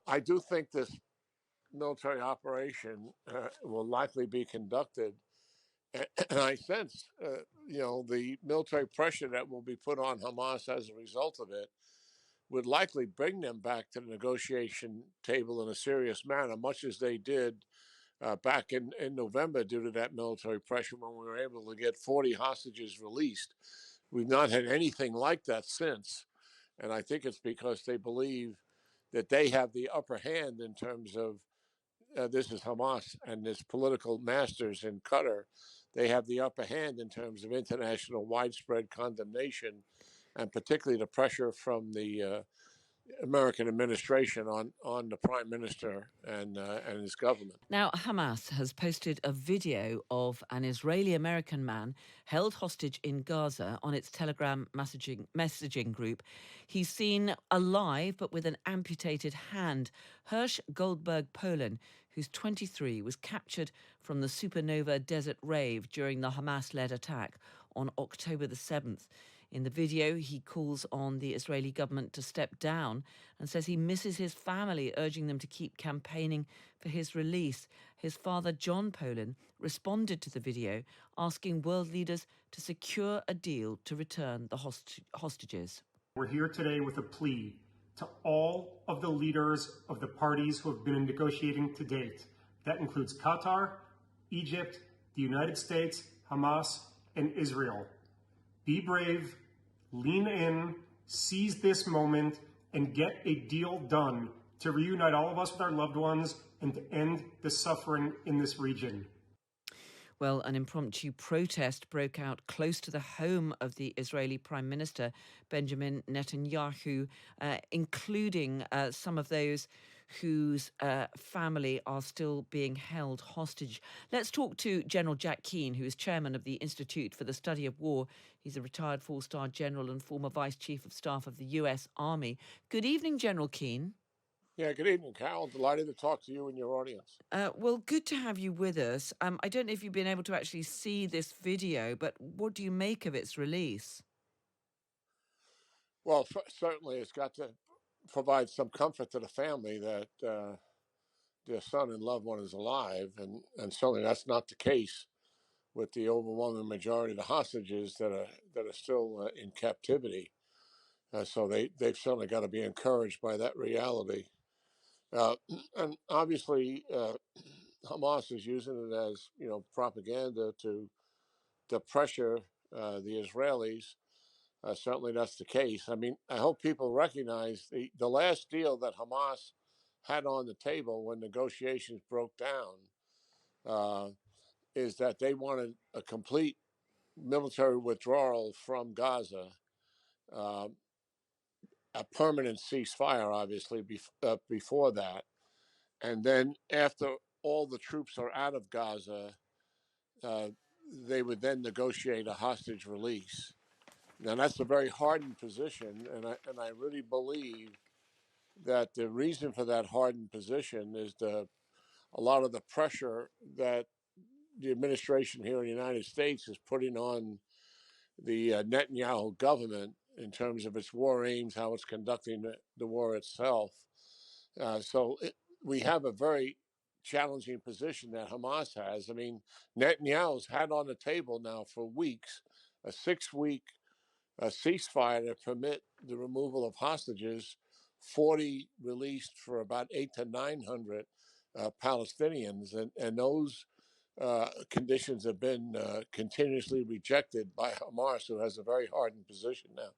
I do think this military operation will likely be conducted. And I sense, the military pressure that will be put on Hamas as a result of it would likely bring them back to the negotiation table in a serious manner, much as they did back in November due to that military pressure when we were able to get 40 hostages released. We've not had anything like that since. And I think it's because they believe that they have the upper hand in terms of this is Hamas and its political masters in Qatar. They have the upper hand in terms of international widespread condemnation, and particularly the pressure from the American administration on the prime minister and his government. Now, Hamas has posted a video of an Israeli American man held hostage in Gaza on its Telegram messaging group. He's seen alive but with an amputated hand. Hirsch Goldberg Poland, who's 23, was captured from the Supernova Desert Rave during the Hamas-led attack on October the 7th. In the video, he calls on the Israeli government to step down and says he misses his family, urging them to keep campaigning for his release. His father, John Poland, responded to the video, asking world leaders to secure a deal to return the hostages. We're here today with a plea to all of the leaders of the parties who have been negotiating to date. That includes Qatar, Egypt, the United States, Hamas, and Israel. Be brave, lean in, seize this moment, and get a deal done to reunite all of us with our loved ones and to end the suffering in this region. Well, an impromptu protest broke out close to the home of the Israeli Prime Minister, Benjamin Netanyahu, including some of those whose family are still being held hostage. Let's talk to General Jack Keane, who is chairman of the Institute for the Study of War. He's a retired four-star general and former vice chief of staff of the US Army. Good evening, General Keane. Yeah, good evening, Carol. Delighted to talk to you and your audience. Well, good to have you with us. I don't know if you've been able to actually see this video, but what do you make of its release? Well, certainly it's got to provide some comfort to the family that their son and loved one is alive, and certainly that's not the case with the overwhelming majority of the hostages that are still in captivity. So they've certainly got to be encouraged by that reality. Uh, and obviously, Hamas is using it as propaganda to pressure the Israelis. Certainly, that's the case. I mean, I hope people recognize the last deal that Hamas had on the table when negotiations broke down uh, is that they wanted a complete military withdrawal from Gaza, uh, a permanent ceasefire, obviously, before that. And then after all the troops are out of Gaza, uh, they would then negotiate a hostage release. Now that's a very hardened position, and I really believe that the reason for that hardened position is a lot of the pressure that the administration here in the United States is putting on the Netanyahu government in terms of its war aims, how it's conducting the war itself. We have a very challenging position that Hamas has. I mean, Netanyahu's had on the table now for weeks a 6 week ceasefire to permit the removal of hostages, 40 released for about 800 to 900 Palestinians. And those conditions have been continuously rejected by Hamas, who has a very hardened position now.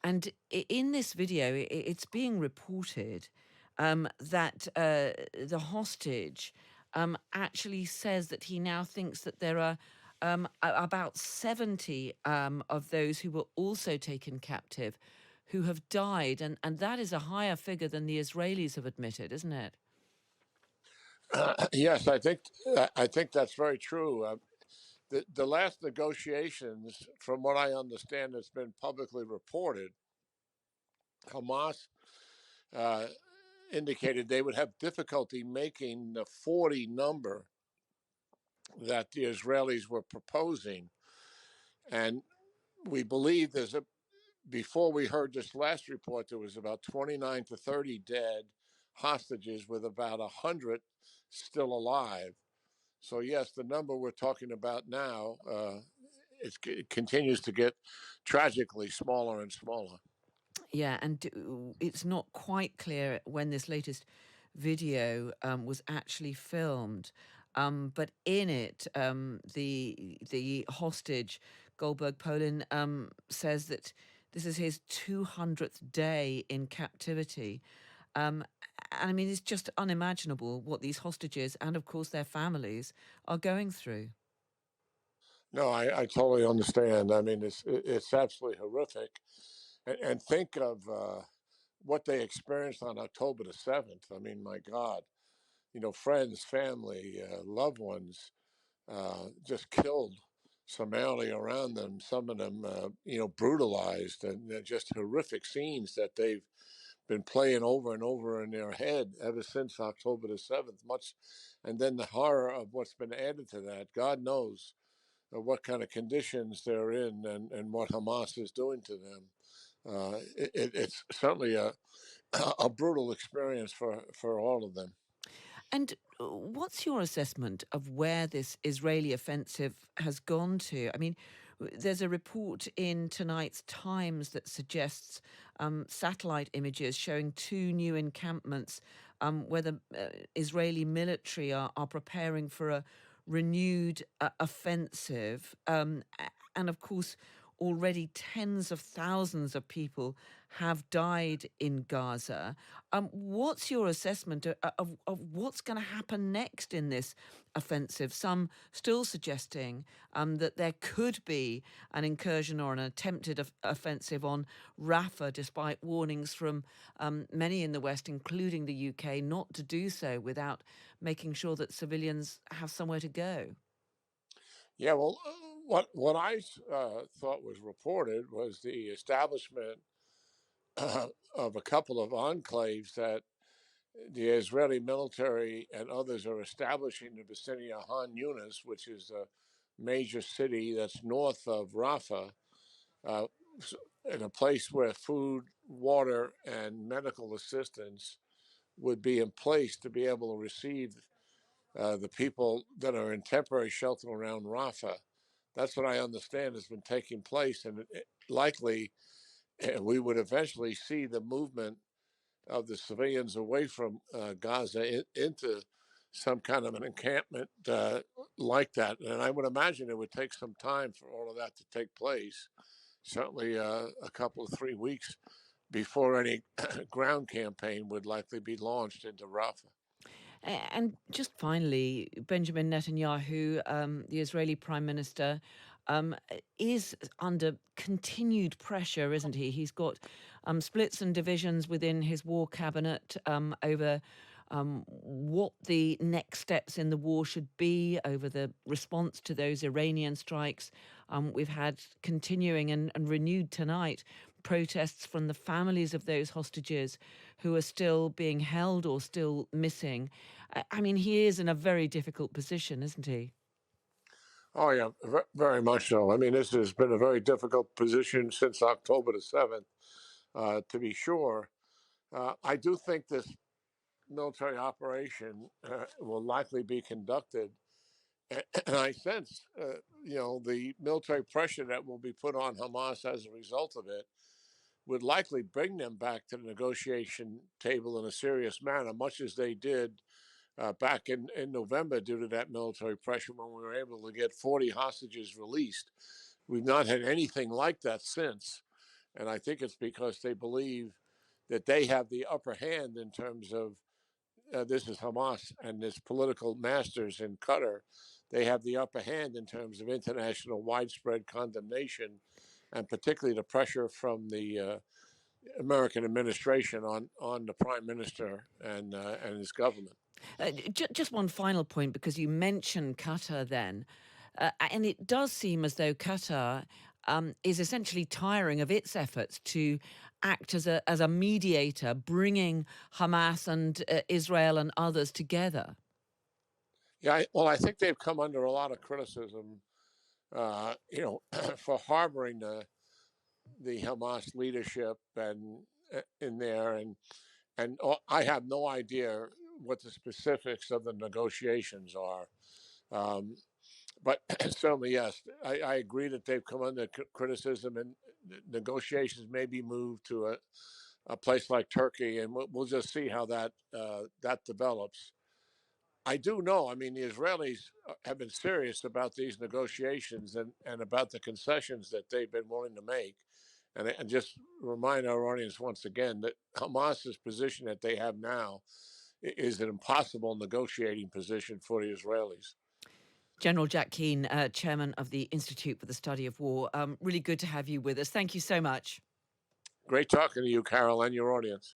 And in this video, it's being reported that the hostage actually says that he now thinks that there are about 70 of those who were also taken captive who have died. And that is a higher figure than the Israelis have admitted, isn't it? Yes, I think that's very true. The last negotiations, from what I understand, that's been publicly reported, Hamas uh, indicated they would have difficulty making the 40 number that the Israelis were proposing. And we believe before we heard this last report, there was about 29 to 30 dead, hostages, with about 100 still alive. So yes, the number we're talking about now, it continues to get tragically smaller and smaller. Yeah, and it's not quite clear when this latest video was actually filmed. But in it, the hostage, Goldberg Polin, says that this is his 200th day in captivity. Um, and I mean, it's just unimaginable what these hostages and, of course, their families are going through. No, I totally understand. I mean, it's absolutely horrific, and think of what they experienced on October the 7th. I mean, my God, friends, family, loved ones, just killed summarily around them. Some of them, brutalized, and they're just horrific scenes that they've been playing over and over in their head ever since October the 7th. Much, and then the horror of what's been added to that. God knows what kind of conditions they're in, and what Hamas is doing to them. It's certainly a brutal experience for all of them. And what's your assessment of where this Israeli offensive has gone to? I mean, there's a report in tonight's Times that suggests satellite images showing two new encampments where the Israeli military are preparing for a renewed offensive. And of course, already tens of thousands of people have died in Gaza. What's your assessment of what's going to happen next in this offensive? Some still suggesting that there could be an incursion or an attempted offensive on Rafah, despite warnings from many in the West, including the UK, not to do so without making sure that civilians have somewhere to go. Yeah, well, what I thought was reported was the establishment of a couple of enclaves that the Israeli military and others are establishing in the vicinity of Han Yunis, which is a major city that's north of Rafah, uh, in a place where food, water, and medical assistance would be in place to be able to receive the people that are in temporary shelter around Rafah. That's what I understand has been taking place, and likely we would eventually see the movement of the civilians away from Gaza into some kind of an encampment like that. And I would imagine it would take some time for all of that to take place. Certainly a couple of 3 weeks before any ground campaign would likely be launched into Rafah. And just finally, Benjamin Netanyahu, the Israeli Prime Minister, is under continued pressure, isn't he? He's got splits and divisions within his war cabinet over what the next steps in the war should be, over the response to those Iranian strikes. We've had continuing and renewed tonight protests from the families of those hostages who are still being held or still missing. I mean, he is in a very difficult position, isn't he? Oh, yeah, very much so. I mean, this has been a very difficult position since October the 7th, to be sure. I do think this military operation will likely be conducted. And I sense, the military pressure that will be put on Hamas as a result of it would likely bring them back to the negotiation table in a serious manner, much as they did back in November due to that military pressure when we were able to get 40 hostages released. We've not had anything like that since. And I think it's because they believe that they have the upper hand in terms of this is Hamas and its political masters in Qatar. They have the upper hand in terms of international widespread condemnation, and particularly the pressure from the American administration on the prime minister and his government. Just one final point, because you mentioned Qatar then. And it does seem as though Qatar is essentially tiring of its efforts to act as a mediator, bringing Hamas and Israel and others together. Yeah, well, I think they've come under a lot of criticism, for harboring the Hamas leadership and in there, and and I have no idea what the specifics of the negotiations are. But certainly, yes, I agree that they've come under criticism, and negotiations may be moved to a place like Turkey, and we'll just see how that develops. I do know, I mean, the Israelis have been serious about these negotiations and about the concessions that they've been willing to make. And just remind our audience once again that Hamas's position that they have now is an impossible negotiating position for the Israelis. General Jack Keane, chairman of the Institute for the Study of War. Really good to have you with us. Thank you so much. Great talking to you, Carol, and your audience.